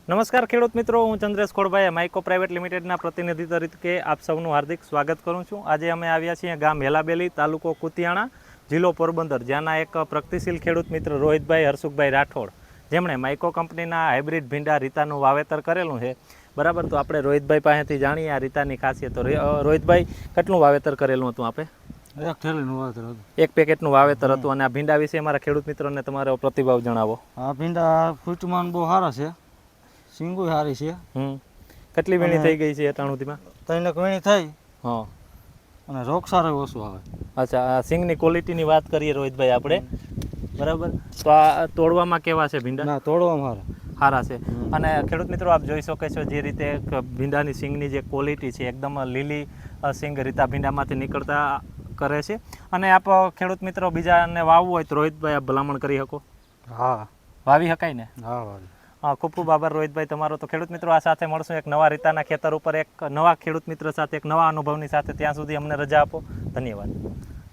નમસ્કાર ખેડૂત મિત્રો, હું ચંદ્રેશ ખોડભાઈ માઇકો પ્રાઇવેટ લિમિટેડના પ્રતિનિધિ તરીકે આપ સૌનું હાર્દિક સ્વાગત કરું છું. આજે અમે આવ્યા છીએ ગામ હેલાબેલી, તાલુકો કુતિયાણા, જિલ્લો પોરબંદર, જ્યાંના એક પ્રગતિશીલ ખેડૂત મિત્ર રોહિતભાઈ હરસુખભાઈ રાઠોડ, જેમણે માઇકો કંપનીના હાઇબ્રિડ ભીંડા રીતાનું વાવેતર કરેલું છે. બરાબર, તો આપણે રોહિતભાઈ પાસેથી જાણીએ આ રીતાની ખાસિયત. રોહિતભાઈ, કેટલું વાવેતર કરેલું હતું આપે? એક થેલીનું વાવેતર હતું, એક પેકેટનું વાવેતર હતું. અને આ ભીંડા વિશે અમારા ખેડૂત મિત્રોને તમારો પ્રતિભાવ જણાવો. આ ભીંડા ફૂટમાન બહુ સારા છે, સિંગુ સારી છે. કેટલી વીણી થઈ ગઈ છે અટાણુંથીમાં? 3 વીણી થઈ. હા, અને રોગ સારો ઓછો આવે. અચ્છા, આ સિંગની ક્વોલિટીની વાત કરીએ રોહિતભાઈ આપણે, બરાબર. તો આ તોડવામાં કેવા છે ભીંડા? ના, તોડવામાં સારા છે. અને ખેડૂત મિત્રો, આપ જોઈ શકો છો જે રીતે ભીંડાની સિંગની જે ક્વોલિટી છે, એકદમ લીલી સિંગ રીતા ભીંડામાંથી નીકળતા કરે છે. અને આપ ખેડૂત મિત્રો બીજાને વાવવું હોય તો રોહિતભાઈ આપ ભલામણ કરી શકો? હા, વાવી શકાય ને? હા વાવી. હા, ખૂબ ખૂબ આભાર રોહિતભાઈ તમારો. તો ખેડૂત મિત્રો, આ સાથે મળશું એક નવા રીતાના ખેતર ઉપર, એક નવા ખેડૂત મિત્ર સાથે, એક નવા અનુભવની સાથે. ત્યાં સુધી અમને રજા આપો. ધન્યવાદ.